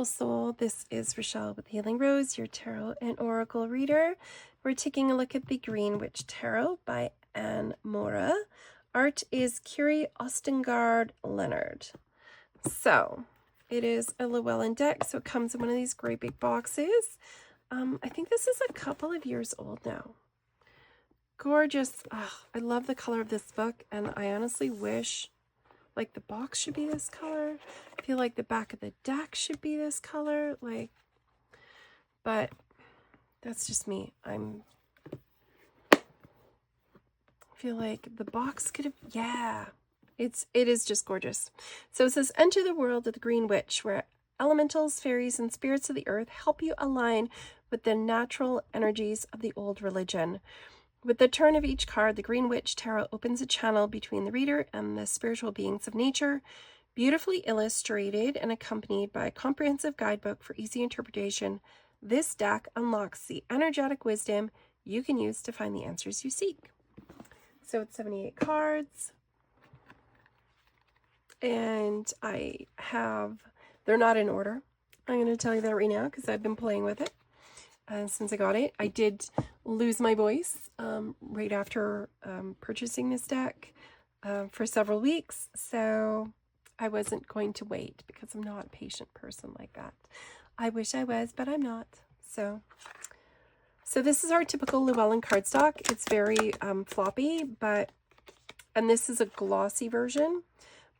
Soul. This is Rochelle with Healing Rose, your tarot and oracle reader. We're taking a look at the Green Witch Tarot by Anne Mora. Art is Curie Ostengard Leonard. So it is a Llewellyn deck, so it comes in one of these great big boxes. I think this is a couple of years old now. Gorgeous. Oh, I love the color of this book, and I honestly wish like the box should be this color. I feel like the back of the deck should be this color, but that's just me. I feel like the box could have, yeah. It is just gorgeous. So it says, enter the world of the Green Witch, where elementals, fairies, and spirits of the earth help you align with the natural energies of the old religion. With the turn of each card, the Green Witch Tarot opens a channel between the reader and the spiritual beings of nature, beautifully illustrated and accompanied by a comprehensive guidebook for easy interpretation. This deck unlocks the energetic wisdom you can use to find the answers you seek. So it's 78 cards, and they're not in order. I'm going to tell you that right now because I've been playing with it. Since I got it. I did lose my voice right after purchasing this deck for several weeks, so I wasn't going to wait because I'm not a patient person like that. I wish I was, but I'm not. So this is our typical Llewellyn cardstock. It's very floppy, and this is a glossy version,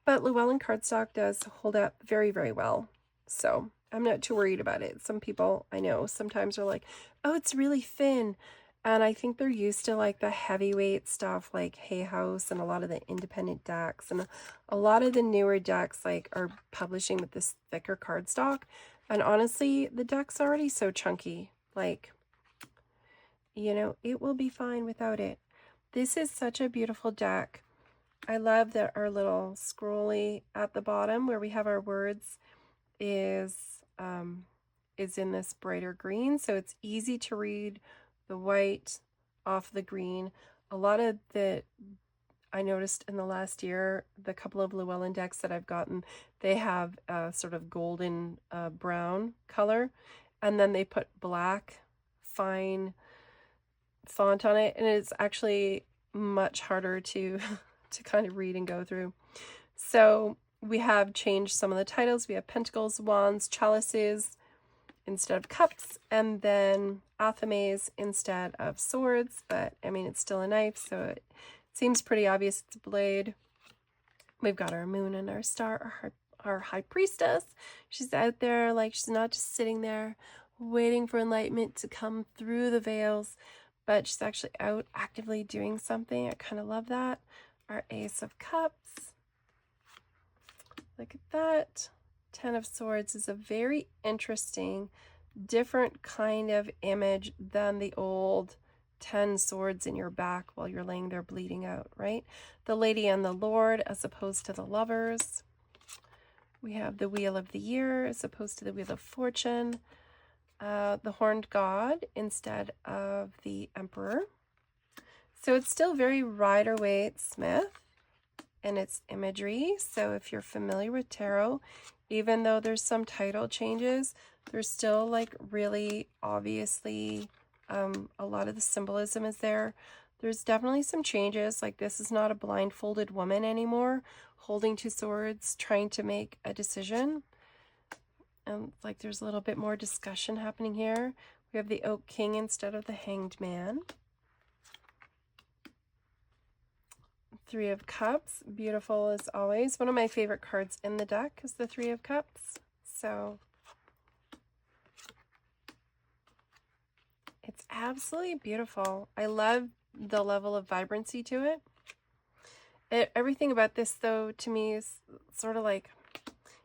but Llewellyn cardstock does hold up very, very well. So I'm not too worried about it. Some people I know sometimes are like, oh, it's really thin. And I think they're used to like the heavyweight stuff like Hay House and a lot of the independent decks. And a lot of the newer decks like are publishing with this thicker cardstock. And honestly, the deck's already so chunky. Like, you know, it will be fine without it. This is such a beautiful deck. I love that our little scrolly at the bottom where we have our words is in this brighter green, so it's easy to read the white off the green. A lot of I noticed in the last year, the couple of Llewellyn decks that I've gotten, they have a sort of golden brown color, and then they put black fine font on it, and it's actually much harder to to kind of read and go through. So we have changed some of the titles. We have pentacles, wands, chalices instead of cups, and then athames instead of swords. But I mean, it's still a knife, so it seems pretty obvious it's a blade. We've got our moon and our star, our high priestess. She's out there, like she's not just sitting there waiting for enlightenment to come through the veils, but she's actually out actively doing something. I kind of love that. Our ace of cups. Look at that. 10 of Swords is a very interesting, different kind of image than the old 10 swords in your back while you're laying there bleeding out, right? The Lady and the Lord as opposed to the Lovers. We have the Wheel of the Year as opposed to the Wheel of Fortune. The Horned God instead of the Emperor. So it's still very Rider-Waite-Smith in its imagery. So if you're familiar with tarot, even though there's some title changes, there's still like really obviously a lot of the symbolism is there. There's definitely some changes. Like this is not a blindfolded woman anymore holding two swords trying to make a decision. Like there's a little bit more discussion happening here. We have the Oak King instead of the Hanged Man. Three of Cups, beautiful as always. One of my favorite cards in the deck is the Three of Cups. So it's absolutely beautiful. I love the level of vibrancy to it. Everything about this though to me is sort of like,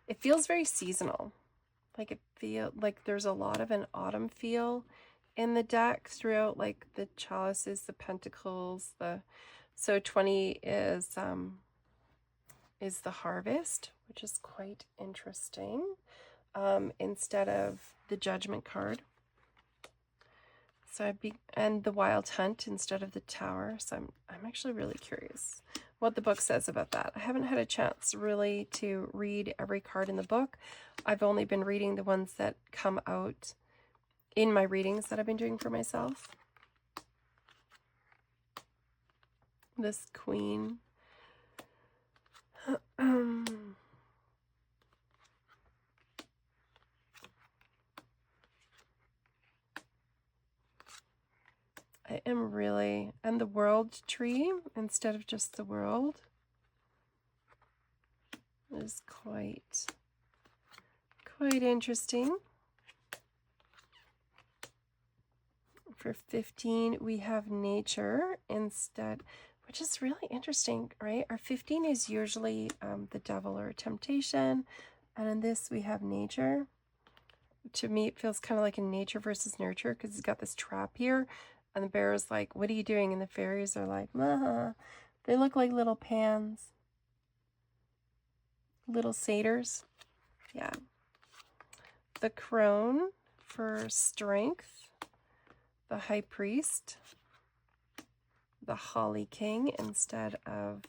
it feels very seasonal. Like it feels like there's a lot of an autumn feel in the deck throughout, like the chalices, the pentacles, so 20 is the harvest, which is quite interesting, instead of the Judgment card. So and the Wild Hunt instead of the Tower. So I'm actually really curious what the book says about that. I haven't had a chance really to read every card in the book. I've only been reading the ones that come out in my readings that I've been doing for myself. This Queen. I am really, and the World Tree instead of just the World is quite interesting. For 15, we have Nature instead, which is really interesting, right? Our 15 is usually the devil or temptation, and in this we have Nature. To me, it feels kind of like a nature versus nurture, because it's got this trap here, and the bear is like, what are you doing? And the fairies are like, they look like little pans, little satyrs. Yeah. The Crone for strength, the High Priest, the Holly King instead of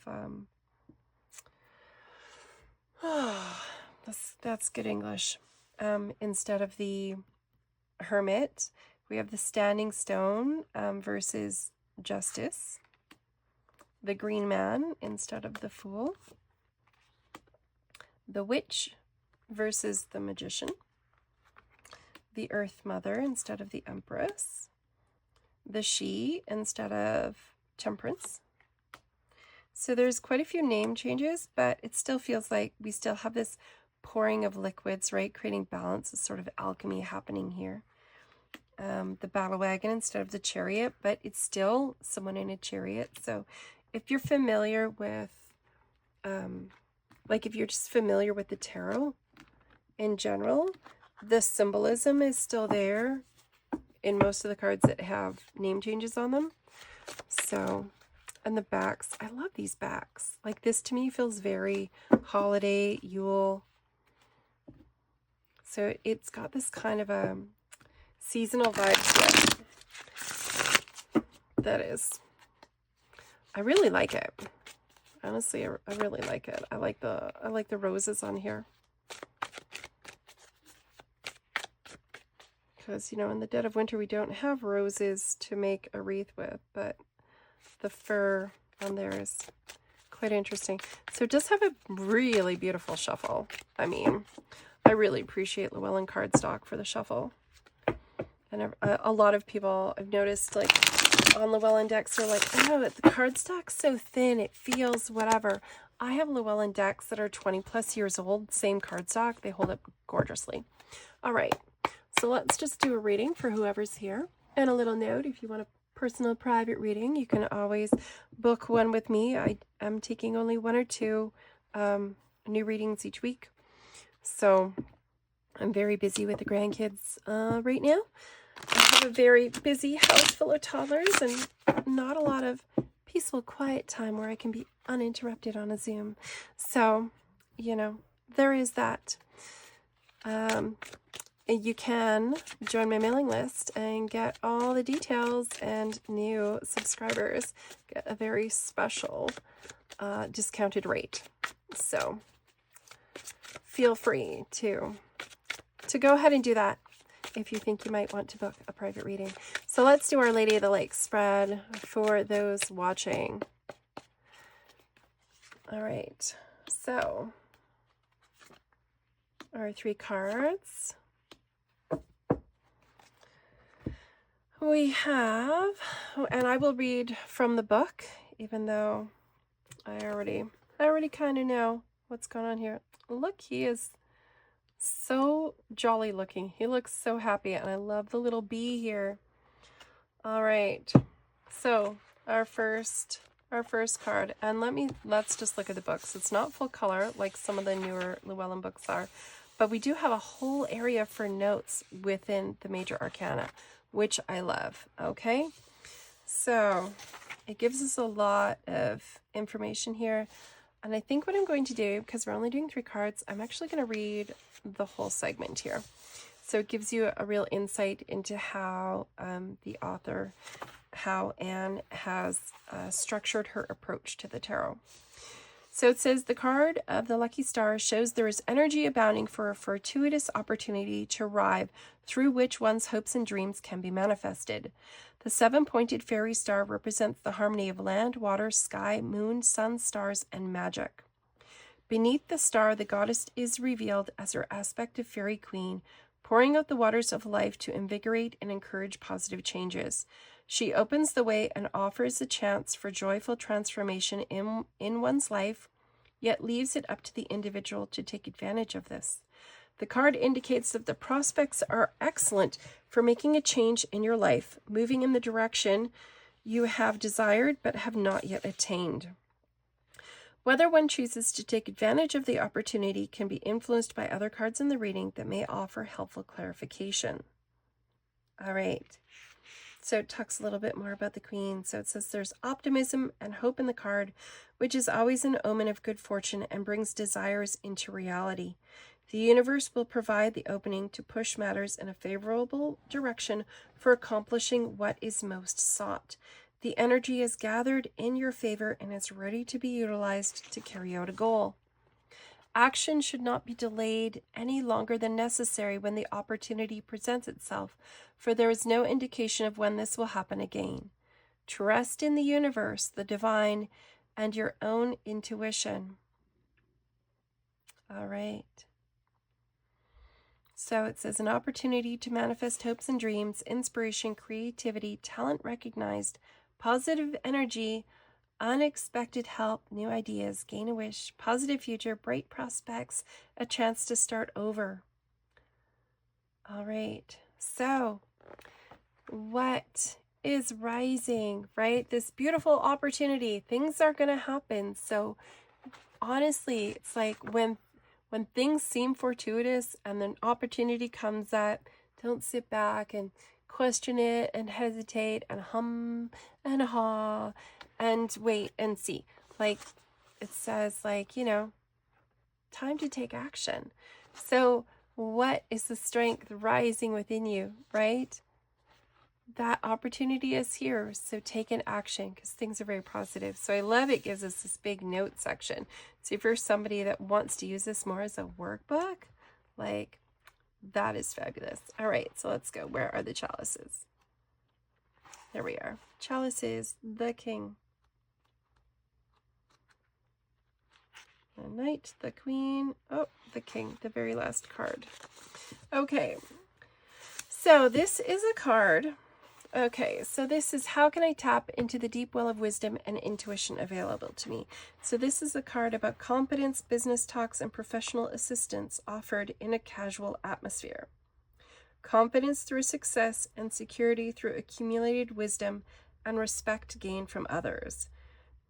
that's good English. Instead of the Hermit, we have the Standing Stone versus Justice, the Green Man instead of the Fool, the Witch versus the Magician, the Earth Mother instead of the Empress, the She instead of Temperance. So there's quite a few name changes, but it still feels like we still have this pouring of liquids, right? Creating balance, a sort of alchemy happening here. The Battle Wagon instead of the Chariot, but it's still someone in a chariot. So if you're familiar with, like if you're just familiar with the tarot in general, the symbolism is still there in most of the cards that have name changes on them. So, and the backs, I love these backs. Like this to me feels very holiday, Yule. So it's got this kind of a seasonal vibe to it. That is, I really like it. Honestly, I really like it. I like the roses on here. Because, you know, in the dead of winter, we don't have roses to make a wreath with, but the fur on there is quite interesting. So it does have a really beautiful shuffle. I mean, I really appreciate Llewellyn cardstock for the shuffle. And a lot of people I've noticed, like, on Llewellyn decks are like, oh, the cardstock's so thin, it feels whatever. I have Llewellyn decks that are 20 plus years old, same cardstock. They hold up gorgeously. All right. So let's just do a reading for whoever's here. And a little note, if you want a personal private reading, you can always book one with me. I am taking only 1 or 2 new readings each week. So I'm very busy with the grandkids right now. I have a very busy house full of toddlers and not a lot of peaceful, quiet time where I can be uninterrupted on a Zoom. So, you know, there is that. You can join my mailing list and get all the details, and new subscribers get a very special discounted rate. So feel free to go ahead and do that if you think you might want to book a private reading. So let's do Our Lady of the Lake spread for those watching. All right, so our 3 cards. We have, and I will read from the book, even though I already kind of know what's going on here. Look, he is so jolly looking. He looks so happy, and I love the little bee here. All right, so our first card, and let's just look at the books. It's not full color like some of the newer Llewellyn books are, but we do have a whole area for notes within the major arcana, which I love. Okay, so it gives us a lot of information here. And I think what I'm going to do, because we're only doing 3 cards, I'm actually going to read the whole segment here. So it gives you a real insight into how the author how Anne has structured her approach to the tarot. So it says the card of the lucky star shows there is energy abounding for a fortuitous opportunity to arrive through which one's hopes and dreams can be manifested. The 7-pointed fairy star represents the harmony of land, water, sky, moon, sun, stars, and magic. Beneath the star, the goddess is revealed as her aspect of fairy queen, pouring out the waters of life to invigorate and encourage positive changes. She opens the way and offers a chance for joyful transformation in one's life, yet leaves it up to the individual to take advantage of this. The card indicates that the prospects are excellent for making a change in your life, moving in the direction you have desired but have not yet attained. Whether one chooses to take advantage of the opportunity can be influenced by other cards in the reading that may offer helpful clarification. All right. So it talks a little bit more about the Queen. So it says there's optimism and hope in the card, which is always an omen of good fortune and brings desires into reality. The universe will provide the opening to push matters in a favorable direction for accomplishing what is most sought. The energy is gathered in your favor and is ready to be utilized to carry out a goal. Action should not be delayed any longer than necessary when the opportunity presents itself, for there is no indication of when this will happen again. Trust in the universe, the divine, and your own intuition. All right. So it says an opportunity to manifest hopes and dreams, inspiration, creativity, talent recognized, positive energy, unexpected help, new ideas, gain a wish, positive future, bright prospects, a chance to start over. All right. So what is rising, right? This beautiful opportunity. Things are going to happen. So honestly, it's like when things seem fortuitous and an opportunity comes up, don't sit back and question it and hesitate and hum and haw and wait and see. Like it says, like, you know, time to take action. So what is the strength rising within you, right? That opportunity is here. So take an action because things are very positive. So I love it gives us this big note section. So if you're somebody that wants to use this more as a workbook, like that is fabulous. All right, so let's go. Where are the chalices? There we are. Chalices, the king. The knight, the queen. Oh, the king, the very last card. Okay, so this is a card. Okay, so this is how can I tap into the deep well of wisdom and intuition available to me. So this is a card about competence, business talks, and professional assistance offered in a casual atmosphere. Confidence through success and security through accumulated wisdom and respect gained from others.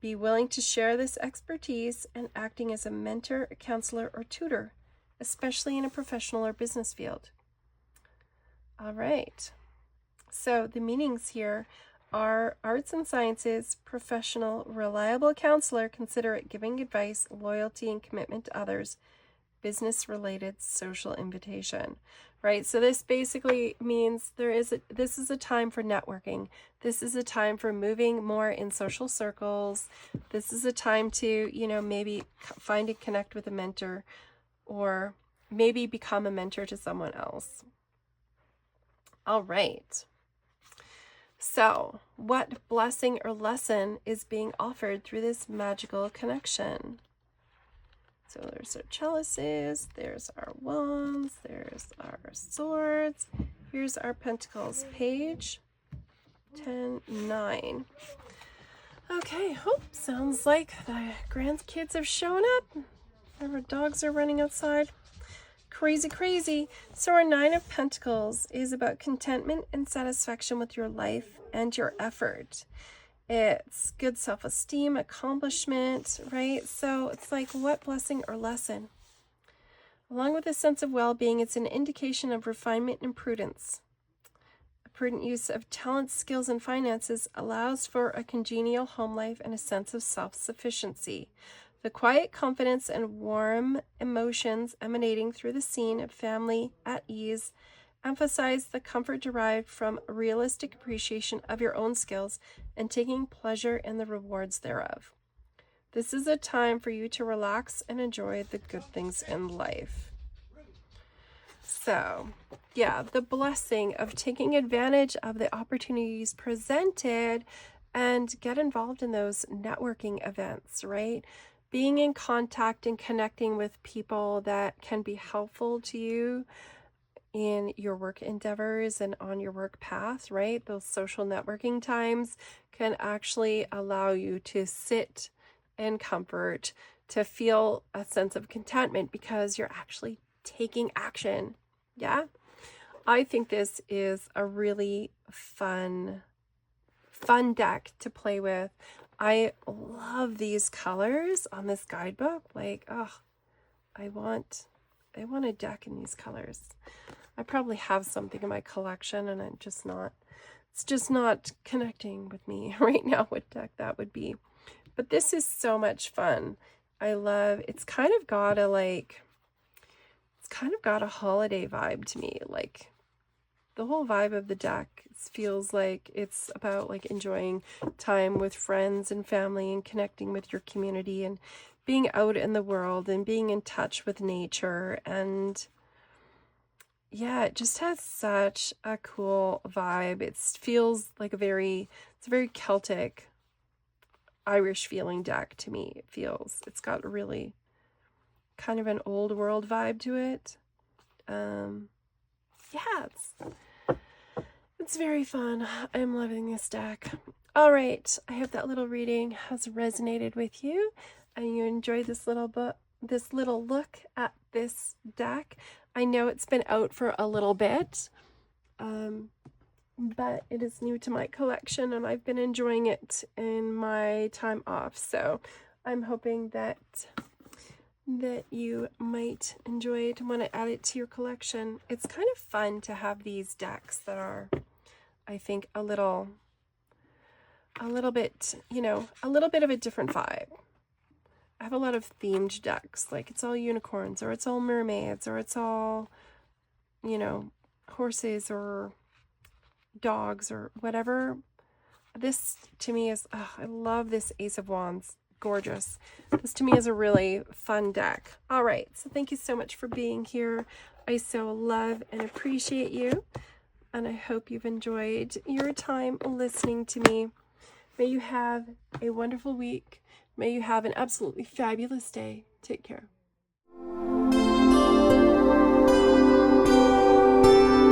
Be willing to share this expertise and acting as a mentor, a counselor, or tutor, especially in a professional or business field. All right. So the meanings here are arts and sciences, professional, reliable counselor, considerate, giving advice, loyalty and commitment to others, business-related, social invitation, right? So this basically means this is a time for networking. This is a time for moving more in social circles. This is a time to, you know, maybe find and connect with a mentor or maybe become a mentor to someone else. All right. So, what blessing or lesson is being offered through this magical connection? So there's our chalices, there's our wands, there's our swords, here's our pentacles, page 10-9. Okay, sounds like the grandkids have shown up. Our dogs are running outside. Crazy. So our 9 of Pentacles is about contentment and satisfaction with your life and your effort. It's good self-esteem, accomplishment, right? So it's like what blessing or lesson? Along with a sense of well-being, it's an indication of refinement and prudence. A prudent use of talents, skills, and finances allows for a congenial home life and a sense of self-sufficiency. The quiet confidence and warm emotions emanating through the scene of family at ease Emphasize the comfort derived from realistic appreciation of your own skills and taking pleasure in the rewards thereof. This is a time for you to relax and enjoy the good things in life. So, yeah, the blessing of taking advantage of the opportunities presented and get involved in those networking events, right? Being in contact and connecting with people that can be helpful to you in your work endeavors and on your work path, right? Those social networking times can actually allow you to sit in comfort, to feel a sense of contentment because you're actually taking action. Yeah, I think this is a really fun deck to play with. I love these colors on this guidebook. Like, oh, I want a deck in these colors. I probably have something in my collection and it's just not connecting with me right now what deck that would be. But this is so much fun. I love, it's kind of got a holiday vibe to me. Like the whole vibe of the deck feels like it's about like enjoying time with friends and family and connecting with your community and being out in the world and being in touch with nature. And yeah, it just has such a cool vibe. It feels like it's a very Celtic, Irish feeling deck to me. It's got a really kind of an old world vibe to it. Yeah, it's very fun. I'm loving this deck. All right, I hope that little reading has resonated with you and you enjoyed this little look at this deck. I know it's been out for a little bit, but it is new to my collection and I've been enjoying it in my time off. So I'm hoping that you might enjoy it and want to add it to your collection. It's kind of fun to have these decks that are, I think, a little bit, a little bit of a different vibe. I have a lot of themed decks, like it's all unicorns or it's all mermaids or it's all, horses or dogs or whatever. This to me is, I love this Ace of Wands. Gorgeous. This to me is a really fun deck. All right, so thank you so much for being here. I so love and appreciate you, and I hope you've enjoyed your time listening to me. May you have a wonderful week. May you have an absolutely fabulous day. Take care.